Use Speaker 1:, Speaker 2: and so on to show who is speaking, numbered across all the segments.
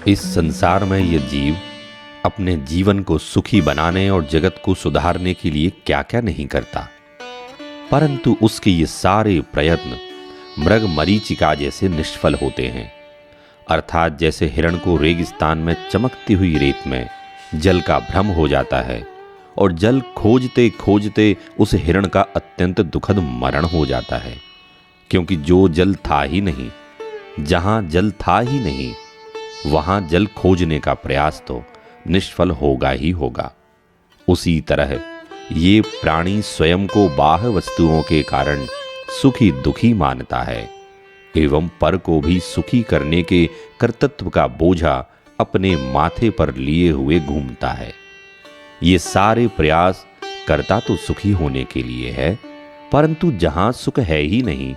Speaker 1: इस संसार में ये जीव अपने जीवन को सुखी बनाने और जगत को सुधारने के लिए क्या क्या नहीं करता, परंतु उसके ये सारे प्रयत्न मृग मरीचिका जैसे निष्फल होते हैं। अर्थात जैसे हिरण को रेगिस्तान में चमकती हुई रेत में जल का भ्रम हो जाता है और जल खोजते खोजते उस हिरण का अत्यंत दुखद मरण हो जाता है, क्योंकि जो जल था ही नहीं, जहां जल था ही नहीं, वहां जल खोजने का प्रयास तो निष्फल होगा ही होगा। उसी तरह ये प्राणी स्वयं को बाह्य वस्तुओं के कारण सुखी दुखी मानता है एवं पर को भी सुखी करने के कर्तृत्व का बोझा अपने माथे पर लिए हुए घूमता है। ये सारे प्रयास करता तो सुखी होने के लिए है, परंतु जहां सुख है ही नहीं,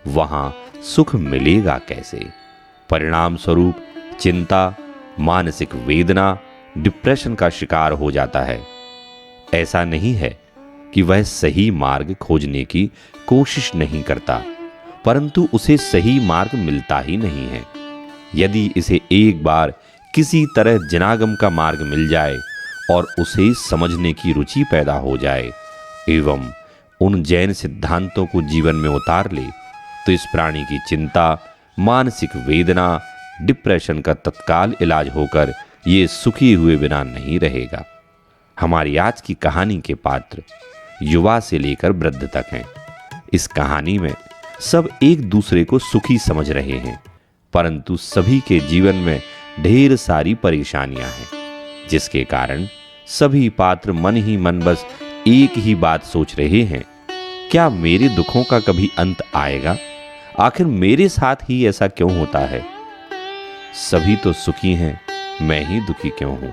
Speaker 1: वहां सुख मिलेगा कैसे? परिणाम स्वरूप चिंता, मानसिक वेदना, डिप्रेशन का शिकार हो जाता है। ऐसा नहीं है कि वह सही मार्ग खोजने की कोशिश नहीं करता, परंतु उसे सही मार्ग मिलता ही नहीं है। यदि इसे एक बार किसी तरह जनागम का मार्ग मिल जाए और उसे समझने की रुचि पैदा हो जाए एवं उन जैन सिद्धांतों को जीवन में उतार ले, तो इस प्राणी की चिंता, मानसिक वेदना, डिप्रेशन का तत्काल इलाज होकर ये सुखी हुए बिना नहीं रहेगा। हमारी आज की कहानी के पात्र युवा से लेकर वृद्ध तक हैं। इस कहानी में सब एक दूसरे को सुखी समझ रहे हैं, परंतु सभी के जीवन में ढेर सारी परेशानियां हैं, जिसके कारण सभी पात्र मन ही मन बस एक ही बात सोच रहे हैं, क्या मेरे दुखों का कभी अंत आएगा? आखिर मेरे साथ ही ऐसा क्यों होता है? सभी तो सुखी हैं, मैं ही दुखी क्यों हूं?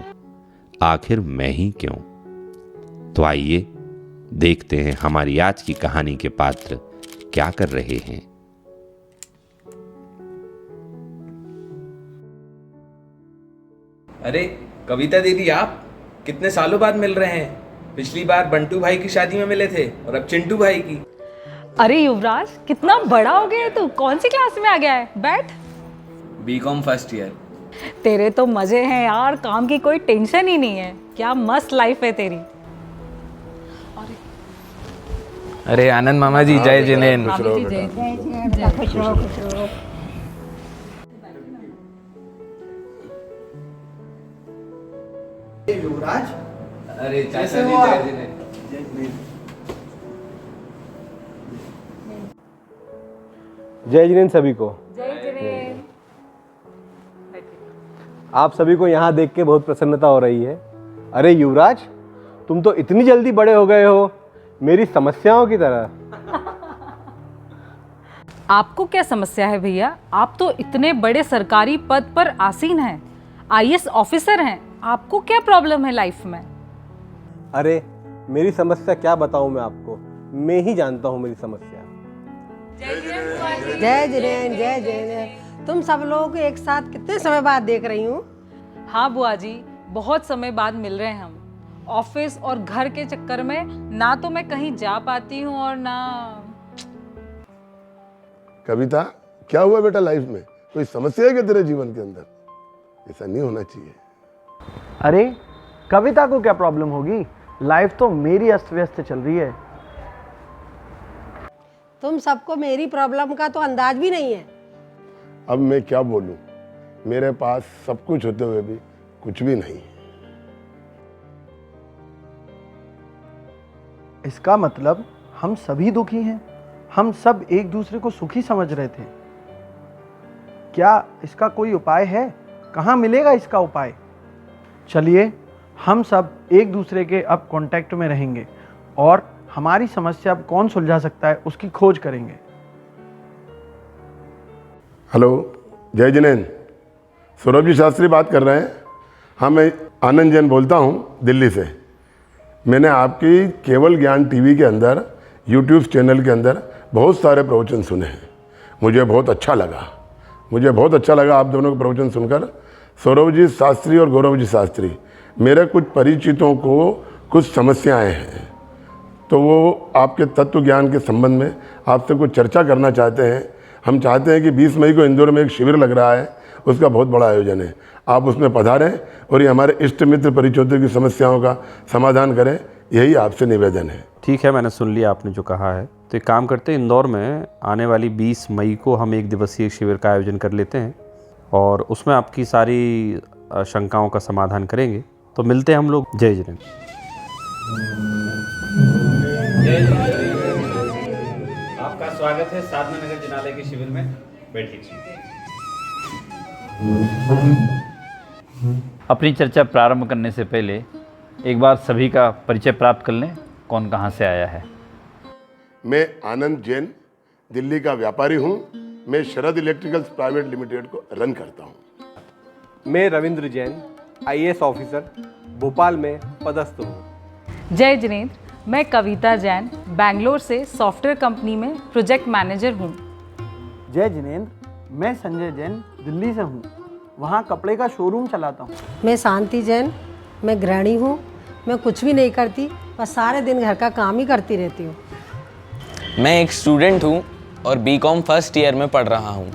Speaker 1: आखिर मैं ही क्यों? तो आइए देखते हैं हमारी आज की कहानी के पात्र क्या कर रहे हैं।
Speaker 2: अरे कविता दीदी, आप कितने सालों बाद मिल रहे हैं? पिछली बार बंटू भाई की शादी में मिले थे और अब चिंटू भाई की।
Speaker 3: अरे युवराज, कितना बड़ा हो गया है तू। कौन सी क्लास में आ गया है? बैठ।
Speaker 2: BCom first year.
Speaker 3: तेरे तो मजे हैं यार, काम की कोई टेंशन ही नहीं है। क्या मस्त लाइफ है तेरी।
Speaker 2: अरे आनंद मामा जी, जय जिनेन।
Speaker 4: युवराज,
Speaker 2: अरे
Speaker 4: कैसे हो आप?
Speaker 2: जय जिनेन।
Speaker 5: जय जिनेन सभी को।
Speaker 3: जय जिनेन।
Speaker 5: आप सभी को यहाँ देख के बहुत प्रसन्नता हो रही है। अरे युवराज, तुम तो इतनी जल्दी बड़े हो गए हो, मेरी समस्याओं की तरह।
Speaker 3: आपको क्या समस्या है भैया? आप तो इतने बड़े सरकारी पद पर आसीन हैं, आईएएस ऑफिसर हैं। आपको क्या प्रॉब्लम है लाइफ में?
Speaker 5: अरे मेरी समस्या क्या बताऊं मैं आपको, मैं ही जानता हूं मेरी समस्या।
Speaker 6: जय जिनेन, जय जिनेन। तुम सब लोग एक साथ कितने समय बाद देख रही हूँ।
Speaker 3: हाँ बुआ जी, बहुत समय बाद मिल रहे हैं हम। ऑफिस और घर के चक्कर में ना तो मैं कहीं जा पाती हूँ और ना।
Speaker 7: कविता, क्या हुआ बेटा? लाइफ में कोई समस्या है क्या तेरे जीवन के अंदर? ऐसा नहीं होना चाहिए।
Speaker 4: अरे कविता को क्या प्रॉब्लम होगी? लाइफ तो मेरी अस्त व्यस्त चल रही है।
Speaker 6: तुम सबको मेरी प्रॉब्लम का तो अंदाज भी नहीं है।
Speaker 7: अब मैं क्या बोलूं? मेरे पास सब कुछ होते हुए भी कुछ भी नहीं।
Speaker 4: इसका मतलब हम सभी दुखी हैं। हम सब एक दूसरे को सुखी समझ रहे थे। क्या इसका कोई उपाय है? कहाँ मिलेगा इसका उपाय? चलिए हम सब एक दूसरे के अब कांटेक्ट में रहेंगे और हमारी समस्या अब कौन सुलझा सकता है उसकी खोज करेंगे।
Speaker 7: हेलो, जय जिनेन। सौरभ जी शास्त्री बात कर रहे हैं? हाँ, मैं आनंद जैन बोलता हूँ दिल्ली से। मैंने आपकी केवल ज्ञान टीवी के अंदर, यूट्यूब चैनल के अंदर बहुत सारे प्रवचन सुने हैं। मुझे बहुत अच्छा लगा आप दोनों के प्रवचन सुनकर। सौरभ जी शास्त्री और गौरव जी शास्त्री, मेरे कुछ परिचितों को कुछ समस्याएं हैं, तो वो आपके तत्व ज्ञान के संबंध में आपसे कुछ चर्चा करना चाहते हैं। हम चाहते हैं कि 20 मई को इंदौर में एक शिविर लग रहा है उसका बहुत बड़ा आयोजन है। आप उसमें पधारें और ये हमारे इष्ट मित्र परिचितों की समस्याओं का समाधान करें, यही आपसे निवेदन है।
Speaker 8: ठीक है, मैंने सुन लिया आपने जो कहा है। तो एक काम करते हैं, इंदौर में आने वाली 20 मई को हम 1 दिवसीय शिविर का आयोजन कर लेते हैं और उसमें आपकी सारी शंकाओं का समाधान करेंगे। तो मिलते हैं हम लोग। जय जिनेंद्र।
Speaker 9: आपका स्वागत है साधना नगर जिनालय के शिविर में। बैठिए। अपनी चर्चा प्रारंभ करने से पहले एक बार सभी का परिचय प्राप्त कर लें, कौन कहाँ से आया है।
Speaker 7: मैं आनंद जैन दिल्ली का व्यापारी हूँ। मैं शरद इलेक्ट्रिकल्स प्राइवेट लिमिटेड को रन करता हूँ।
Speaker 5: मैं रविंद्र जैन IAS ऑफिसर भोपाल में पदस्थ हूँ।
Speaker 3: जय जिनेंद्र, मैं कविता जैन बैंगलोर से सॉफ्टवेयर कंपनी में प्रोजेक्ट मैनेजर हूँ।
Speaker 4: जय जिनेंद्र, मैं संजय जैन दिल्ली से हूँ, वहाँ कपड़े का शोरूम चलाता हूँ।
Speaker 6: मैं शांति जैन, मैं गृहिणी हूँ। मैं कुछ भी नहीं करती, बस सारे दिन घर का काम ही करती रहती हूँ।
Speaker 10: मैं एक स्टूडेंट हूँ और BCom फर्स्ट ईयर में पढ़ रहा हूँ।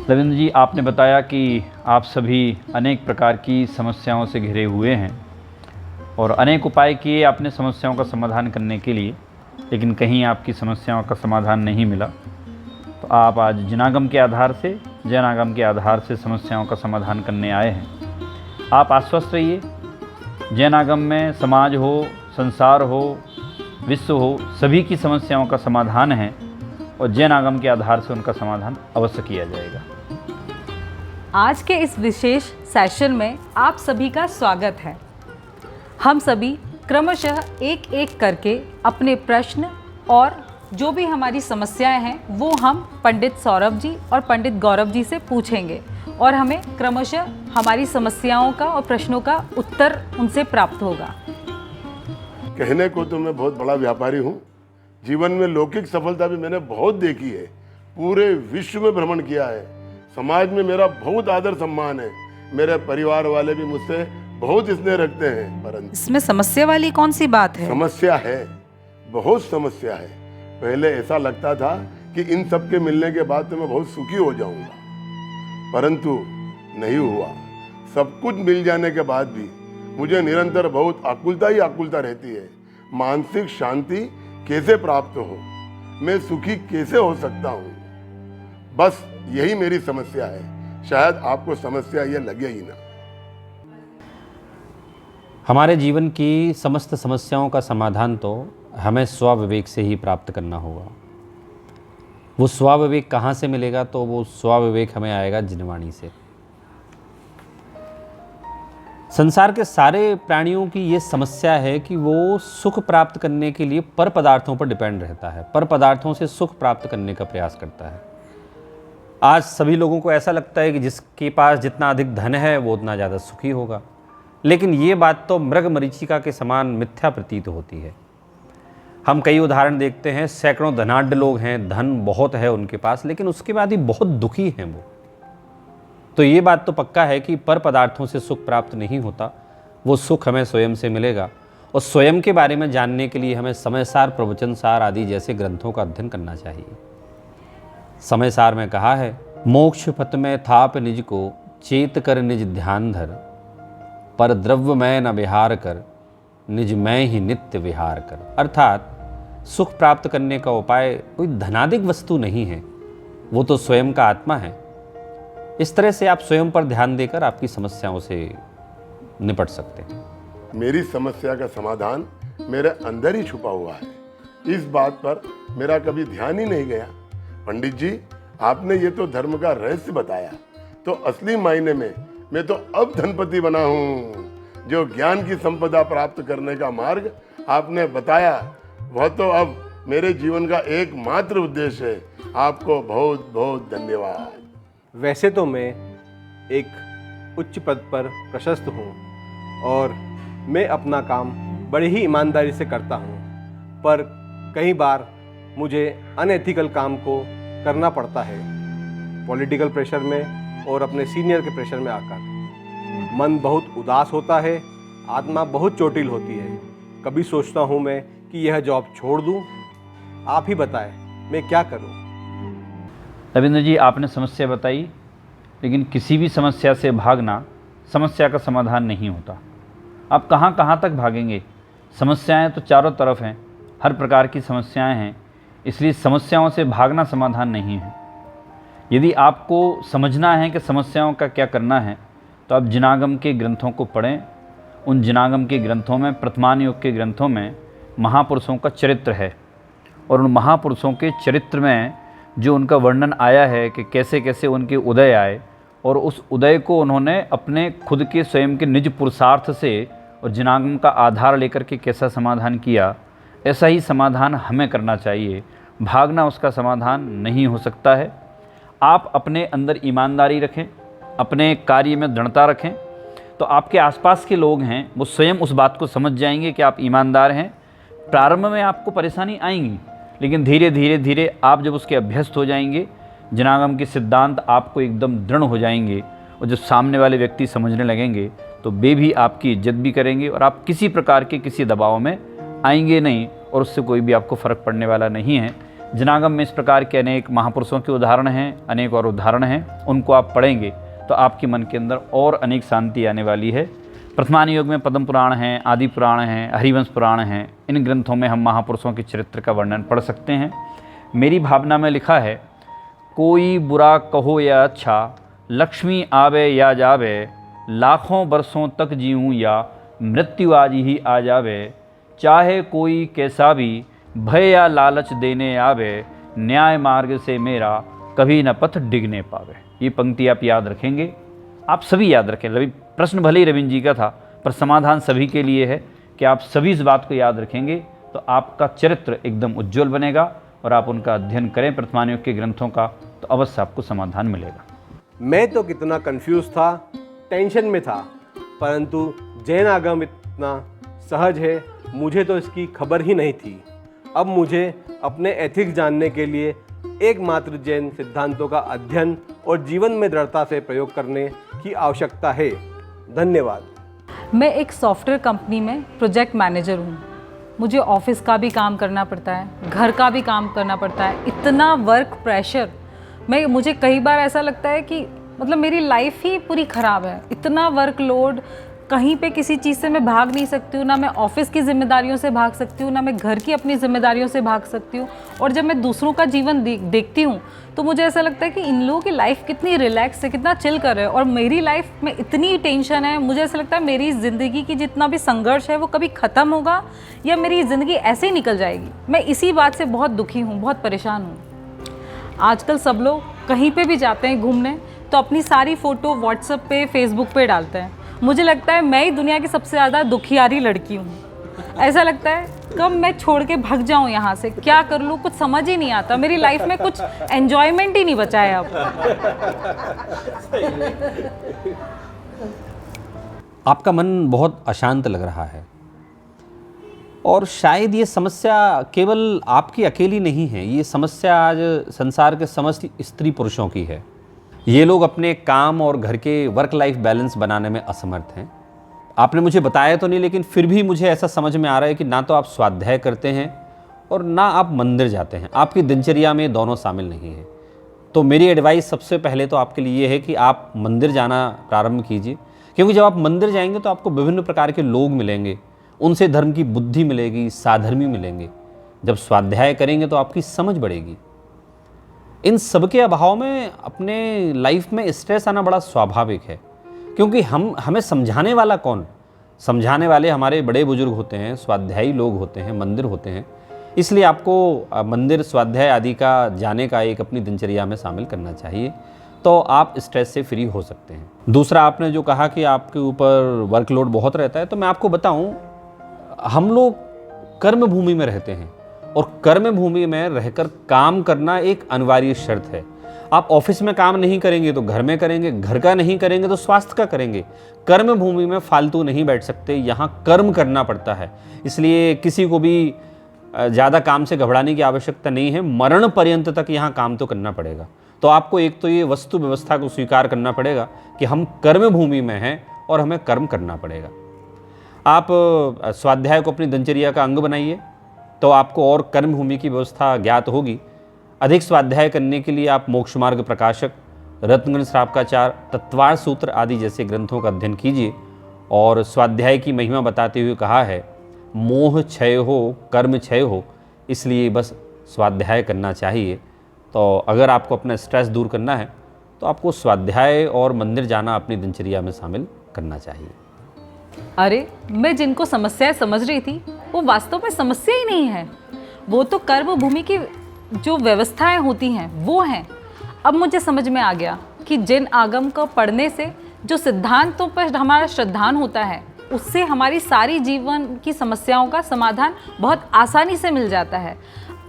Speaker 9: रविंद्र जी, आपने बताया कि आप सभी अनेक प्रकार की समस्याओं से घिरे हुए हैं और अनेक उपाय किए आपने समस्याओं का समाधान करने के लिए, लेकिन कहीं आपकी समस्याओं का समाधान नहीं मिला। तो आप आज जिनागम के आधार से, जैनागम के आधार से समस्याओं का समाधान करने आए हैं। आप आश्वस्त रहिए, जैनागम में समाज हो, संसार हो, विश्व हो, सभी की समस्याओं का समाधान है और जैनागम के आधार से उनका समाधान अवश्य किया जाएगा।
Speaker 3: आज के इस विशेष सेशन में आप सभी का स्वागत है। हम सभी क्रमशः एक एक करके अपने प्रश्न और जो भी हमारी समस्याएं हैं वो हम पंडित सौरभ जी और पंडित गौरव जी से पूछेंगे और हमें क्रमशः हमारी समस्याओं का और प्रश्नों का उत्तर उनसे प्राप्त होगा।
Speaker 7: कहने को तो मैं बहुत बड़ा व्यापारी हूँ। जीवन में लौकिक सफलता भी मैंने बहुत देखी है। पूरे विश्व में भ्रमण किया है। समाज में मेरा बहुत आदर सम्मान है। मेरे परिवार वाले भी मुझसे बहुत स्नेह रखते हैं। परंतु
Speaker 3: इसमें समस्या वाली कौन सी बात है?
Speaker 7: समस्या है, बहुत समस्या है। पहले ऐसा लगता था कि इन सब के मिलने के बाद तो मैं बहुत सुखी हो जाऊंगा, परंतु नहीं हुआ। सब कुछ मिल जाने के बाद भी मुझे निरंतर बहुत आकुलता ही आकुलता रहती है। मानसिक शांति कैसे प्राप्त हो, मैं सुखी कैसे हो सकता हूँ, बस यही मेरी समस्या है। शायद आपको समस्या ये लगे ही ना।
Speaker 8: हमारे जीवन की समस्त समस्याओं का समाधान तो हमें स्वविवेक से ही प्राप्त करना होगा। वो स्वविवेक कहाँ से मिलेगा? तो वो स्वविवेक हमें आएगा जिनवाणी से। संसार के सारे प्राणियों की ये समस्या है कि वो सुख प्राप्त करने के लिए पर पदार्थों पर डिपेंड रहता है, पर पदार्थों से सुख प्राप्त करने का प्रयास करता है। आज सभी लोगों को ऐसा लगता है कि जिसके पास जितना अधिक धन है वो उतना ज़्यादा सुखी होगा, लेकिन ये बात तो मृग मरीचिका के समान मिथ्या प्रतीत होती है। हम कई उदाहरण देखते हैं, सैकड़ों धनाढ्य लोग हैं, धन बहुत है उनके पास, लेकिन उसके बाद ही बहुत दुखी हैं वो। तो ये बात तो पक्का है कि पर पदार्थों से सुख प्राप्त नहीं होता, वो सुख हमें स्वयं से मिलेगा। और स्वयं के बारे में जानने के लिए हमें समयसार, प्रवचनसार आदि जैसे ग्रंथों का अध्ययन करना चाहिए। समयसार में कहा है, मोक्ष पथ में थाप निज को, चेत कर निज ध्यान धर, पर द्रव्य में न विहार कर, निज में ही नित्य विहार कर। अर्थात सुख प्राप्त करने का उपाय कोई धनाधिक वस्तु नहीं है, वो तो स्वयं का आत्मा है। इस तरह से आप स्वयं पर ध्यान देकर आपकी समस्याओं से निपट सकते हैं।
Speaker 7: मेरी समस्या का समाधान मेरे अंदर ही छुपा हुआ है। इस बात पर मेरा कभी ध्यान ही नहीं गया। पंडित जी, आपने ये तो धर्म का रहस्य बताया, तो असली मायने में मैं तो अब धनपति बना हूँ। जो ज्ञान की संपदा प्राप्त करने का मार्ग आपने बताया, वह तो अब मेरे जीवन का एकमात्र उद्देश्य है। आपको बहुत बहुत धन्यवाद।
Speaker 5: वैसे तो मैं एक उच्च पद पर प्रशस्त हूँ और मैं अपना काम बड़ी ही ईमानदारी से करता हूँ, पर कई बार मुझे अनएथिकल काम को करना पड़ता है। पॉलिटिकल प्रेशर में और अपने सीनियर के प्रेशर में आकर मन बहुत उदास होता है, आत्मा बहुत चोटिल होती है। कभी सोचता हूँ मैं कि यह जॉब छोड़ दूँ। आप ही बताएं, मैं क्या करूँ?
Speaker 9: रविंद्र जी, आपने समस्या बताई, लेकिन किसी भी समस्या से भागना समस्या का समाधान नहीं होता। आप कहाँ कहाँ तक भागेंगे? समस्याएं तो चारों तरफ हैं, हर प्रकार की समस्याएं हैं, इसलिए समस्याओं से भागना समाधान नहीं है। यदि आपको समझना है कि समस्याओं का क्या करना है, तो आप जिनागम के ग्रंथों को पढ़ें। उन जिनागम के ग्रंथों में, प्रथमान योग के ग्रंथों में महापुरुषों का चरित्र है, और उन महापुरुषों के चरित्र में जो उनका वर्णन आया है कि कैसे कैसे उनके उदय आए, और उस उदय को उन्होंने अपने खुद के स्वयं के निज पुरुषार्थ से और जिनागम का आधार लेकर के कैसा समाधान किया, ऐसा ही समाधान हमें करना चाहिए। भागना उसका समाधान नहीं हो सकता है। आप अपने अंदर ईमानदारी रखें, अपने कार्य में दृढ़ता रखें, तो आपके आसपास के लोग हैं वो स्वयं उस बात को समझ जाएंगे कि आप ईमानदार हैं। प्रारंभ में आपको परेशानी आएंगी, लेकिन धीरे धीरे धीरे आप जब उसके अभ्यस्त हो जाएंगे, जिनागम के सिद्धांत आपको एकदम दृढ़ हो जाएंगे, और जो सामने वाले व्यक्ति समझने लगेंगे तो वे भी आपकी इज्जत भी करेंगे, और आप किसी प्रकार के किसी दबाव में आएंगे नहीं, और उससे कोई भी आपको फ़र्क पड़ने वाला नहीं है। जिनागम में इस प्रकार के अनेक महापुरुषों के उदाहरण हैं, अनेक और उदाहरण हैं, उनको आप पढ़ेंगे तो आपके मन के अंदर और अनेक शांति आने वाली है। प्रथमान योग में पद्म पुराण हैं, आदि पुराण हैं, हरिवंश पुराण हैं। इन ग्रंथों में हम महापुरुषों के चरित्र का वर्णन पढ़ सकते हैं। मेरी भावना में लिखा है, कोई बुरा कहो या अच्छा, लक्ष्मी आवे या जावे, लाखों बरसों तक जीऊँ या मृत्यु आज ही आ जावे, चाहे कोई कैसा भी भय या लालच देने आवे, न्याय मार्ग से मेरा कभी न पथ डिगने पावे। ये पंक्ति आप याद रखेंगे, आप सभी याद रखें। रवि प्रश्न भले ही रविंद्र जी का था, पर समाधान सभी के लिए है कि आप सभी इस बात को याद रखेंगे तो आपका चरित्र एकदम उज्जवल बनेगा, और आप उनका अध्ययन करें प्रथमान योग के ग्रंथों का, तो अवश्य आपको समाधान मिलेगा।
Speaker 5: मैं तो कितना कंफ्यूज था, टेंशन में था, परंतु जैन आगम इतना सहज है, मुझे तो इसकी खबर ही नहीं थी। अब मुझे अपने एथिक्स जानने के लिए एकमात्र जैन सिद्धांतों का अध्ययन और जीवन में दृढ़ता से प्रयोग करने की आवश्यकता है। धन्यवाद।
Speaker 3: मैं एक सॉफ्टवेयर कंपनी में प्रोजेक्ट मैनेजर हूँ। मुझे ऑफिस का भी काम करना पड़ता है, घर का भी काम करना पड़ता है, इतना वर्क प्रेशर। मुझे कई बार ऐसा लगता है कि मतलब मेरी लाइफ ही पूरी ख़राब है, इतना वर्कलोड। कहीं पे किसी चीज़ से मैं भाग नहीं सकती हूँ, ना मैं ऑफिस की जिम्मेदारियों से भाग सकती हूँ, ना मैं घर की अपनी जिम्मेदारियों से भाग सकती हूँ। और जब मैं दूसरों का जीवन देखती हूँ तो मुझे ऐसा लगता है कि इन लोगों की लाइफ कितनी रिलैक्स है, कितना चिल कर रहे हैं, और मेरी लाइफ में इतनी टेंशन है। मुझे ऐसा लगता है मेरी ज़िंदगी की जितना भी संघर्ष है वो कभी ख़त्म होगा या मेरी ज़िंदगी ऐसे ही निकल जाएगी। मैं इसी बात से बहुत दुखी हूँ, बहुत परेशान हूँ। आजकल सब लोग कहीं पे भी जाते हैं घूमने तो अपनी सारी फ़ोटो व्हाट्सएप पे, फेसबुक पे डालते हैं। मुझे लगता है मैं ही दुनिया की सबसे ज़्यादा दुखियारी लड़की हूँ। ऐसा लगता है कब मैं छोड़ के भाग जाऊँ यहाँ से, क्या कर लूँ, कुछ समझ ही नहीं आता। मेरी लाइफ में कुछ एन्जॉयमेंट ही नहीं बचा है अब।
Speaker 8: आपका मन बहुत अशांत लग रहा है, और शायद ये समस्या केवल आपकी अकेली नहीं है, ये समस्या आज संसार के समस्त स्त्री पुरुषों की है। ये लोग अपने काम और घर के वर्क लाइफ बैलेंस बनाने में असमर्थ हैं। आपने मुझे बताया तो नहीं, लेकिन फिर भी मुझे ऐसा समझ में आ रहा है कि ना तो आप स्वाध्याय करते हैं और ना आप मंदिर जाते हैं, आपकी दिनचर्या में दोनों शामिल नहीं है। तो मेरी एडवाइस सबसे पहले तो आपके लिए ये है कि आप मंदिर जाना प्रारंभ कीजिए, क्योंकि जब आप मंदिर जाएंगे तो आपको विभिन्न प्रकार के लोग मिलेंगे, उनसे धर्म की बुद्धि मिलेगी, साधर्मी मिलेंगे। जब स्वाध्याय करेंगे तो आपकी समझ बढ़ेगी। इन सब के अभाव में अपने लाइफ में स्ट्रेस आना बड़ा स्वाभाविक है, क्योंकि हमें समझाने वाला कौन? समझाने वाले हमारे बड़े बुजुर्ग होते हैं, स्वाध्यायी लोग होते हैं, मंदिर होते हैं। इसलिए आपको मंदिर, स्वाध्याय आदि का जाने का एक अपनी दिनचर्या में शामिल करना चाहिए, तो आप स्ट्रेस से फ्री हो सकते हैं। दूसरा, आपने जो कहा कि आपके ऊपर वर्कलोड बहुत रहता है, तो मैं आपको बताऊं, हम लोग कर्म भूमि में रहते हैं, और कर्म भूमि में रहकर काम करना एक अनिवार्य शर्त है। आप ऑफिस में काम नहीं करेंगे तो घर में करेंगे, घर का नहीं करेंगे तो स्वास्थ्य का करेंगे। कर्म भूमि में फालतू नहीं बैठ सकते, यहाँ कर्म करना पड़ता है। इसलिए किसी को भी ज़्यादा काम से घबराने की आवश्यकता नहीं है, मरण पर्यंत तक यहाँ काम तो करना पड़ेगा। तो आपको एक तो ये वस्तु व्यवस्था को स्वीकार करना पड़ेगा कि हम कर्म भूमि में हैं और हमें कर्म करना पड़ेगा। आप स्वाध्याय को अपनी दिनचर्या का अंग बनाइए, तो आपको और कर्म भूमि की व्यवस्था ज्ञात होगी। अधिक स्वाध्याय करने के लिए आप मोक्ष मार्ग प्रकाशक, रत्नगण श्रावकाचार, तत्वार सूत्र आदि जैसे ग्रंथों का अध्ययन कीजिए। और स्वाध्याय की महिमा बताते हुए कहा है, मोह क्षय हो, कर्म क्षय हो, इसलिए बस स्वाध्याय करना चाहिए। तो अगर आपको अपना स्ट्रेस दूर करना है तो आपको स्वाध्याय और मंदिर जाना अपनी दिनचर्या में शामिल करना चाहिए।
Speaker 3: अरे, मैं जिनको समस्याएं समझ रही थी वो वास्तव में समस्या ही नहीं है, वो तो कर्म भूमि की जो व्यवस्थाएं होती हैं वो हैं। अब मुझे समझ में आ गया कि जिन आगम को पढ़ने से जो सिद्धांतों पर हमारा श्रद्धान होता है, उससे हमारी सारी जीवन की समस्याओं का समाधान बहुत आसानी से मिल जाता है।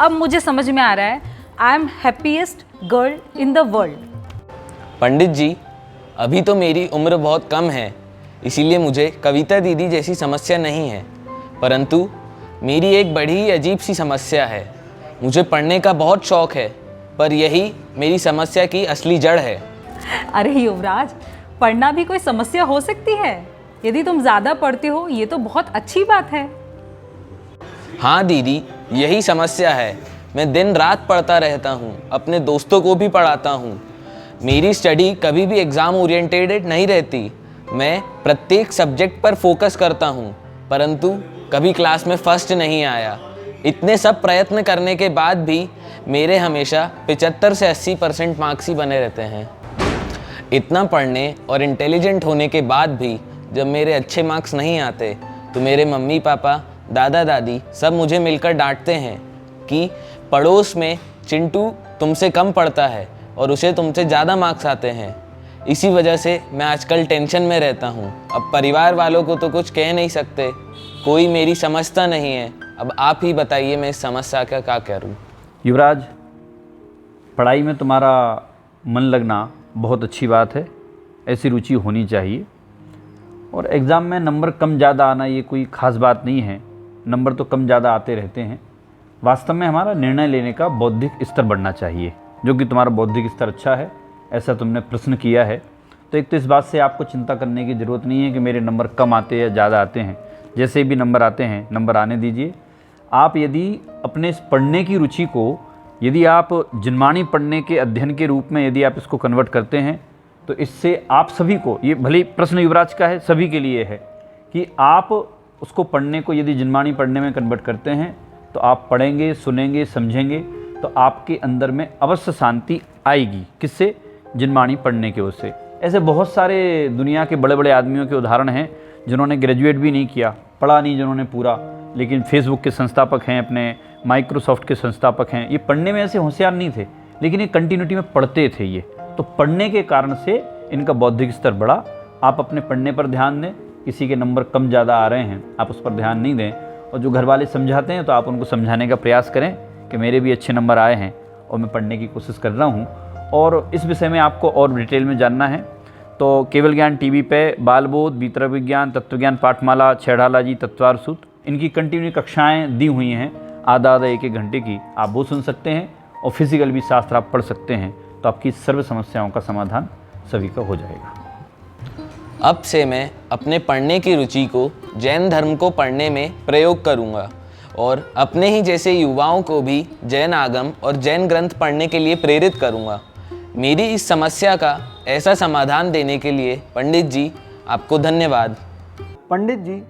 Speaker 3: अब मुझे समझ में आ रहा है, I am happiest girl in the world.
Speaker 10: Pandit ji, अभी तो मेरी उम्र बहुत कम है, इसीलिए मुझे कविता दीदी जैसी समस्या नहीं है, परंतु मेरी एक बड़ी ही अजीब सी समस्या है। मुझे पढ़ने का बहुत शौक़ है, पर यही मेरी समस्या की असली जड़ है।
Speaker 3: अरे युवराज, पढ़ना भी कोई समस्या हो सकती है? यदि तुम ज़्यादा पढ़ते हो ये तो बहुत अच्छी बात है।
Speaker 10: हाँ दीदी, यही समस्या है। मैं दिन रात पढ़ता रहता हूँ, अपने दोस्तों को भी पढ़ाता हूँ। मेरी स्टडी कभी भी एग्ज़ाम ओरिएंटेड नहीं रहती। मैं प्रत्येक सब्जेक्ट पर फोकस करता हूँ, परंतु कभी क्लास में फर्स्ट नहीं आया। इतने सब प्रयत्न करने के बाद भी मेरे हमेशा 75 से 80% मार्क्स ही बने रहते हैं। इतना पढ़ने और इंटेलिजेंट होने के बाद भी जब मेरे अच्छे मार्क्स नहीं आते तो मेरे मम्मी पापा, दादा दादी सब मुझे मिलकर डांटते हैं कि पड़ोस में चिंटू तुमसे कम पढ़ता है और उसे तुमसे ज़्यादा मार्क्स आते हैं। इसी वजह से मैं आजकल टेंशन में रहता हूँ। अब परिवार वालों को तो कुछ कह नहीं सकते, कोई मेरी समझता नहीं है। अब आप ही बताइए मैं इस समस्या का क्या करूँ।
Speaker 9: युवराज, पढ़ाई में तुम्हारा मन लगना बहुत अच्छी बात है, ऐसी रुचि होनी चाहिए। और एग्ज़ाम में नंबर कम ज़्यादा आना ये कोई ख़ास बात नहीं है, नंबर तो कम ज़्यादा आते रहते हैं। वास्तव में हमारा निर्णय लेने का बौद्धिक स्तर बढ़ना चाहिए, जो कि तुम्हारा बौद्धिक स्तर अच्छा है, ऐसा तुमने प्रश्न किया है। तो एक तो इस बात से आपको चिंता करने की ज़रूरत नहीं है कि मेरे नंबर कम आते या ज़्यादा आते हैं। जैसे भी नंबर आते हैं, नंबर आने दीजिए। आप यदि अपने इस पढ़ने की रुचि को यदि आप जिनमानी पढ़ने के अध्ययन के रूप में यदि आप इसको कन्वर्ट करते हैं, तो इससे आप सभी को, ये भले प्रश्न युवराज का है, सभी के लिए है कि आप उसको पढ़ने को यदि जिनमानी पढ़ने में कन्वर्ट करते हैं तो आप पढ़ेंगे, सुनेंगे, समझेंगे, तो आपके अंदर में अवश्य शांति आएगी। किससे? जिनमानी पढ़ने के उससे। ऐसे बहुत सारे दुनिया के बड़े बड़े आदमियों के उदाहरण हैं जिन्होंने ग्रेजुएट भी नहीं किया, पढ़ा नहीं जिन्होंने पूरा, लेकिन फेसबुक के संस्थापक हैं, अपने माइक्रोसॉफ्ट के संस्थापक हैं। ये पढ़ने में ऐसे होशियार नहीं थे, लेकिन ये कंटिन्यूटी में पढ़ते थे। ये तो पढ़ने के कारण से इनका बौद्धिक स्तर बढ़ा। आप अपने पढ़ने पर ध्यान दें। किसी के नंबर कम ज़्यादा आ रहे हैं, आप उस पर ध्यान नहीं दें। और जो घर वाले समझाते हैं तो आप उनको समझाने का प्रयास करें कि मेरे भी अच्छे नंबर आए हैं और मैं पढ़ने की कोशिश कर रहा हूँ। और इस विषय में आपको और डिटेल में जानना है तो केवल ज्ञान टीवी पे बालबोध, बीतरा विज्ञान, तत्वज्ञान पाठमाला, छेड़ाला जी, तत्वार सूत्र, इनकी कंटिन्यू कक्षाएँ दी हुई हैं, आधा आधा एक घंटे की। आप वो सुन सकते हैं और फिजिकल भी शास्त्र आप पढ़ सकते हैं, तो आपकी सर्व समस्याओं का समाधान सभी का हो जाएगा।
Speaker 10: अब से मैं अपने पढ़ने की रुचि को जैन धर्म को पढ़ने में प्रयोग करूंगा और अपने ही जैसे युवाओं को भी जैन आगम और जैन ग्रंथ पढ़ने के लिए प्रेरित करूंगा। मेरी इस समस्या का ऐसा समाधान देने के लिए पंडित जी आपको धन्यवाद।
Speaker 4: पंडित जी,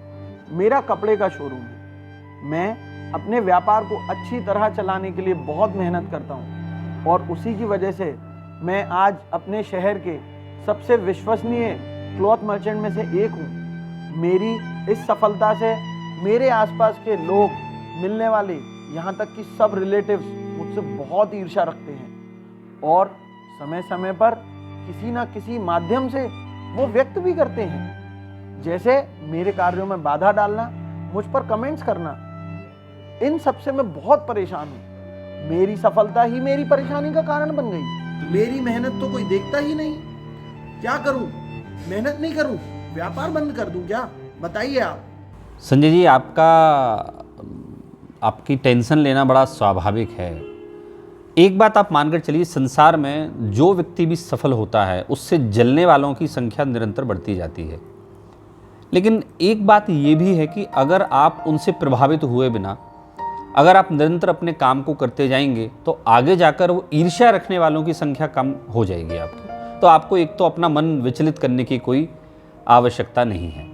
Speaker 4: मेरा कपड़े का शोरूम है। मैं अपने व्यापार को अच्छी तरह चलाने के लिए बहुत मेहनत करता हूँ और उसी की वजह से मैं आज अपने शहर के सबसे विश्वसनीय क्लॉथ मर्चेंट में से एक हूँ। मेरी इस सफलता से मेरे आसपास के लोग, मिलने वाले, यहाँ तक कि सब रिलेटिव्स मुझसे बहुत ईर्ष्या रखते हैं और समय समय पर किसी न किसी माध्यम से वो व्यक्त भी करते हैं, जैसे मेरे कार्यों में बाधा डालना, मुझ पर कमेंट्स करना। इन सब से मैं बहुत परेशान हूँ। मेरी सफलता ही मेरी परेशानी का कारण बन गई। मेरी मेहनत तो कोई देखता ही नहीं। क्या करूँ? मेहनत नहीं करूँ? व्यापार बंद कर दूँ क्या? बताइए आप।
Speaker 8: संजय जी, आपकी टेंशन लेना बड़ा स्वाभाविक है। एक बात आप मानकर चलिए, संसार में जो व्यक्ति भी सफल होता है उससे जलने वालों की संख्या निरंतर बढ़ती जाती है। लेकिन एक बात ये भी है कि अगर आप उनसे प्रभावित हुए बिना अगर आप निरंतर अपने काम को करते जाएंगे तो आगे जाकर वो ईर्ष्या रखने वालों की संख्या कम हो जाएगी आपकी। तो आपको एक तो अपना मन विचलित करने की कोई आवश्यकता नहीं है।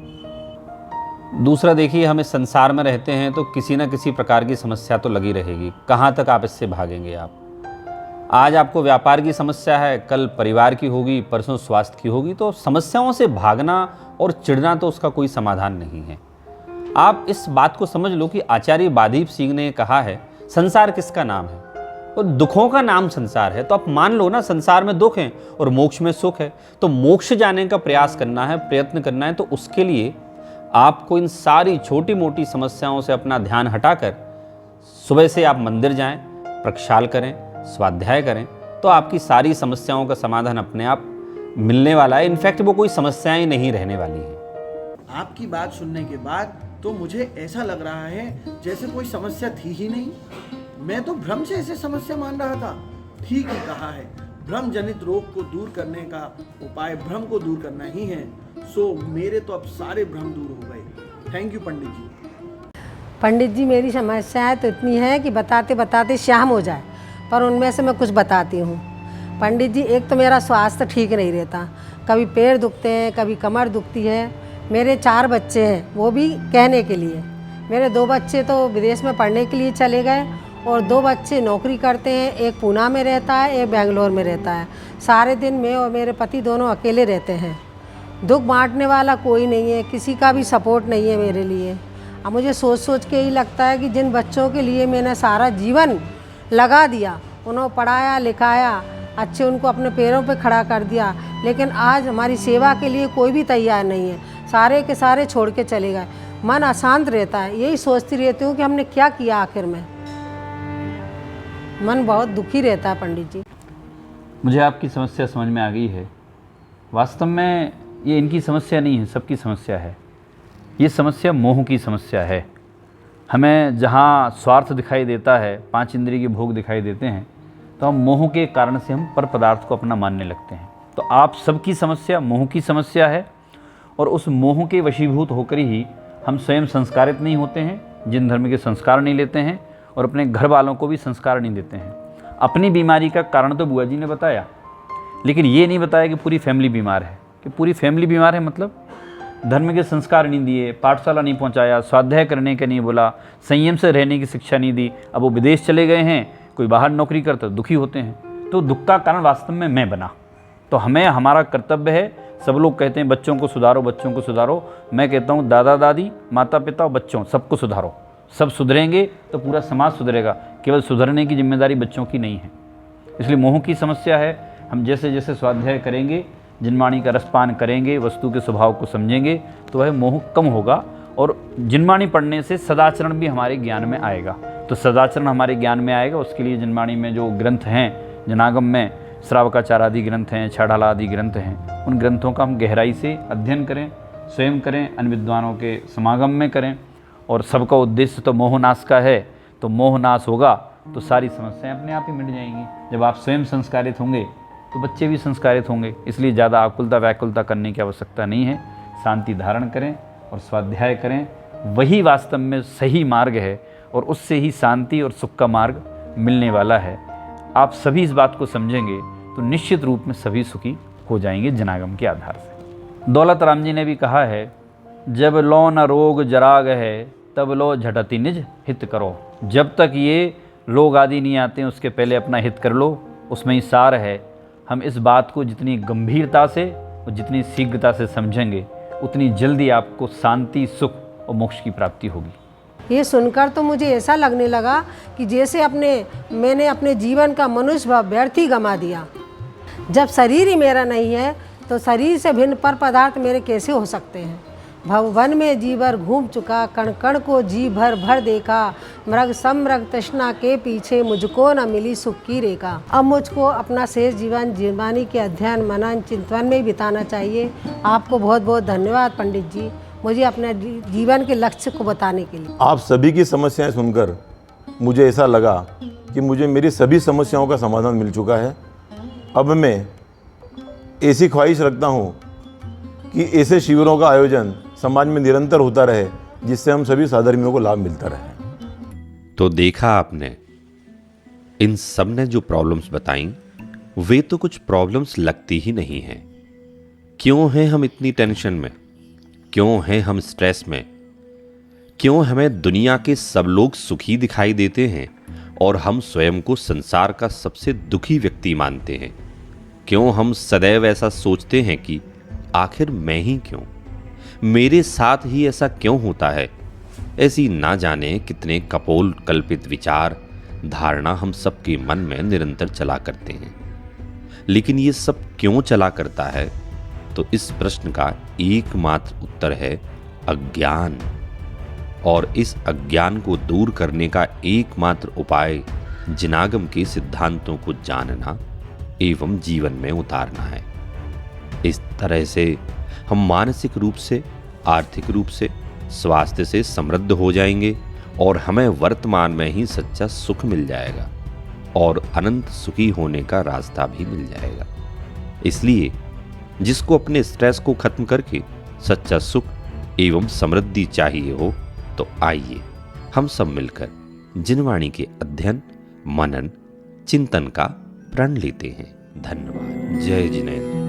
Speaker 8: दूसरा देखिए, हम इस संसार में रहते हैं तो किसी न किसी प्रकार की समस्या तो लगी रहेगी। कहाँ तक आप इससे भागेंगे? आज आपको व्यापार की समस्या है, कल परिवार की होगी, परसों स्वास्थ्य की होगी। तो समस्याओं से भागना और चिढ़ना तो उसका कोई समाधान नहीं है। आप इस बात को समझ लो कि आचार्य बादीप सिंह ने कहा है, संसार किसका नाम है? और दुखों का नाम संसार है। तो आप मान लो ना, संसार में दुख है और मोक्ष में सुख है। तो मोक्ष जाने का प्रयास करना है, प्रयत्न करना है। तो उसके लिए आपको इन सारी छोटी मोटी समस्याओं से अपना ध्यान हटाकर सुबह से आप मंदिर जाएं, प्रक्षाल करें, स्वाध्याय करें, तो आपकी सारी समस्याओं का समाधान अपने आप मिलने वाला है। इनफैक्ट वो कोई समस्याएं नहीं रहने वाली हैं।
Speaker 4: आपकी बात सुनने के बाद तो मुझे ऐसा लग रहा है जैसे कोई समस्या थी ही नहीं। मैं तो भ्रम से ऐसे समस्या मान रहा था। ठीक ही कहा है, भ्रम जनित रोग को दूर करने का उपाय भ्रम को दूर करना ही है। सो मेरे तो अब सारे भ्रम दूर हो गए। थैंक यू पंडित जी।
Speaker 6: पंडित जी, मेरी समस्याएं तो इतनी है कि बताते बताते शाम हो जाए, पर उनमें से मैं कुछ बताती हूँ। पंडित जी, एक तो मेरा स्वास्थ्य ठीक नहीं रहता, कभी पैर दुखते हैं, कभी कमर दुखती है। मेरे 4 बच्चे हैं, वो भी कहने के लिए। मेरे 2 बच्चे तो विदेश में पढ़ने के लिए चले गए और 2 बच्चे नौकरी करते हैं। एक पूना में रहता है, एक बेंगलोर में रहता है। सारे दिन मैं और मेरे पति दोनों अकेले रहते हैं। दुख बांटने वाला कोई नहीं है, किसी का भी सपोर्ट नहीं है मेरे लिए। अब मुझे सोच सोच के ही लगता है कि जिन बच्चों के लिए मैंने सारा जीवन लगा दिया, उन्होंने पढ़ाया लिखाया, अच्छे उनको अपने पैरों पे खड़ा कर दिया, लेकिन आज हमारी सेवा के लिए कोई भी तैयार नहीं है। सारे के सारे छोड़ के चले गए। मन अशांत रहता है, यही सोचती रहती हूँ कि हमने क्या किया आखिर में। मन बहुत दुखी रहता है पंडित जी।
Speaker 9: मुझे आपकी समस्या समझ में आ गई है। वास्तव में ये इनकी समस्या नहीं है, सबकी समस्या है। ये समस्या मोह की समस्या है। हमें जहाँ स्वार्थ दिखाई देता है, 5 इंद्रिय के भोग दिखाई देते हैं, तो हम मोह के कारण से हम पर पदार्थ को अपना मानने लगते हैं। तो आप सबकी समस्या मोह की समस्या है, और उस मोह के वशीभूत होकर ही हम स्वयं संस्कारित नहीं होते हैं, जिन धर्म के संस्कार नहीं लेते हैं, और अपने घर वालों को भी संस्कार नहीं देते हैं। अपनी बीमारी का कारण तो बुआ जी ने बताया, लेकिन ये नहीं बताया कि पूरी फैमिली बीमार है। कि पूरी फैमिली बीमार है मतलब धर्म के संस्कार नहीं दिए, पाठशाला नहीं पहुंचाया, स्वाध्याय करने के नहीं बोला, संयम से रहने की शिक्षा नहीं दी। अब वो विदेश चले गए हैं, कोई बाहर नौकरी करता, दुखी होते हैं। तो दुख का कारण वास्तव में मैं बना। तो हमें, हमारा कर्तव्य है, सब लोग कहते हैं बच्चों को सुधारो, बच्चों को सुधारो। मैं कहता हूँ दादा दादी, माता पिता और बच्चों सबको सुधारो। सब सुधरेंगे तो पूरा समाज सुधरेगा। केवल सुधरने की जिम्मेदारी बच्चों की नहीं है। इसलिए मोह की समस्या है। हम जैसे जैसे स्वाध्याय करेंगे, जिनवाणी का रसपान करेंगे, वस्तु के स्वभाव को समझेंगे, तो वह मोह कम होगा। और जिनवाणी पढ़ने से सदाचरण भी हमारे ज्ञान में आएगा। तो सदाचरण हमारे ज्ञान में आएगा, उसके लिए जिनवाणी में जो ग्रंथ हैं, जनागम में श्रावकाचार आदि ग्रंथ हैं, छाढ़ाला आदि ग्रंथ हैं, उन ग्रंथों का हम गहराई से अध्ययन करें, स्वयं करें, अन्य विद्वानों के समागम में करें। और सबका उद्देश्य तो मोहनाश का है। तो मोहनाश होगा तो सारी समस्याएं अपने आप ही मिट जाएंगी। जब आप स्वयं संस्कारित होंगे तो बच्चे भी संस्कारित होंगे। इसलिए ज़्यादा आकुलता व्याकुलता करने की आवश्यकता नहीं है। शांति धारण करें और स्वाध्याय करें, वही वास्तव में सही मार्ग है, और उससे ही शांति और सुख का मार्ग मिलने वाला है। आप सभी इस बात को समझेंगे तो निश्चित रूप में सभी सुखी हो जाएंगे जनागम के आधार से। दौलत राम जी ने भी कहा है, जब लो न रोग जराग है तब लो झटति निज हित करो। जब तक ये लोग आदि नहीं आते हैं उसके पहले अपना हित कर लो, उसमें ही सार है। हम इस बात को जितनी गंभीरता से और जितनी शीघ्रता से समझेंगे, उतनी जल्दी आपको शांति, सुख और मोक्ष की प्राप्ति होगी।
Speaker 6: ये सुनकर तो मुझे ऐसा लगने लगा कि जैसे मैंने अपने जीवन का मनुष्य भाव व्यर्थ ही गंवा दिया। जब शरीर ही मेरा नहीं है तो शरीर से भिन्न पर पदार्थ मेरे कैसे हो सकते हैं। भवन में जी भर घूम चुका, कण कण को जी भर भर देखा, मृग समृग तृष्णा के पीछे मुझको न मिली सुख की रेखा। अब मुझको अपना शेष जीवन जीवनी के अध्ययन मनन चिंतन में बिताना चाहिए। आपको बहुत बहुत धन्यवाद पंडित जी, मुझे अपने जीवन के लक्ष्य को बताने के लिए।
Speaker 11: आप सभी की समस्याएं सुनकर मुझे ऐसा लगा कि मुझे मेरी सभी समस्याओं का समाधान मिल चुका है। अब मैं ऐसी ख्वाहिश रखता हूँ कि ऐसे शिविरों का आयोजन समाज में निरंतर होता रहे, जिससे हम सभी साधर्मियों को लाभ मिलता रहे।
Speaker 1: तो देखा आपने, इन सब ने जो प्रॉब्लम्स बताई वे तो कुछ प्रॉब्लम्स लगती ही नहीं हैं। क्यों हैं हम इतनी टेंशन में, क्यों हैं हम स्ट्रेस में, क्यों हमें दुनिया के सब लोग सुखी दिखाई देते हैं और हम स्वयं को संसार का सबसे दुखी व्यक्ति मानते हैं? क्यों हम सदैव ऐसा सोचते हैं कि आखिर मैं ही क्यों, मेरे साथ ही ऐसा क्यों होता है? ऐसी ना जाने कितने कपोल कल्पित विचार धारणा हम सबके मन में निरंतर चला करते हैं। लेकिन ये सब क्यों चला करता है? तो इस प्रश्न का एकमात्र उत्तर है अज्ञान। और इस अज्ञान को दूर करने का एकमात्र उपाय जिनागम के सिद्धांतों को जानना एवं जीवन में उतारना है। इस तरह से हम मानसिक रूप से, आर्थिक रूप से, स्वास्थ्य से समृद्ध हो जाएंगे और हमें वर्तमान में ही सच्चा सुख मिल जाएगा और अनंत सुखी होने का रास्ता भी मिल जाएगा। इसलिए जिसको अपने स्ट्रेस को खत्म करके सच्चा सुख एवं समृद्धि चाहिए हो, तो आइए हम सब मिलकर जिनवाणी के अध्ययन, मनन, चिंतन का प्रण लेते हैं। धन्यवाद। जय जिनेंद्र।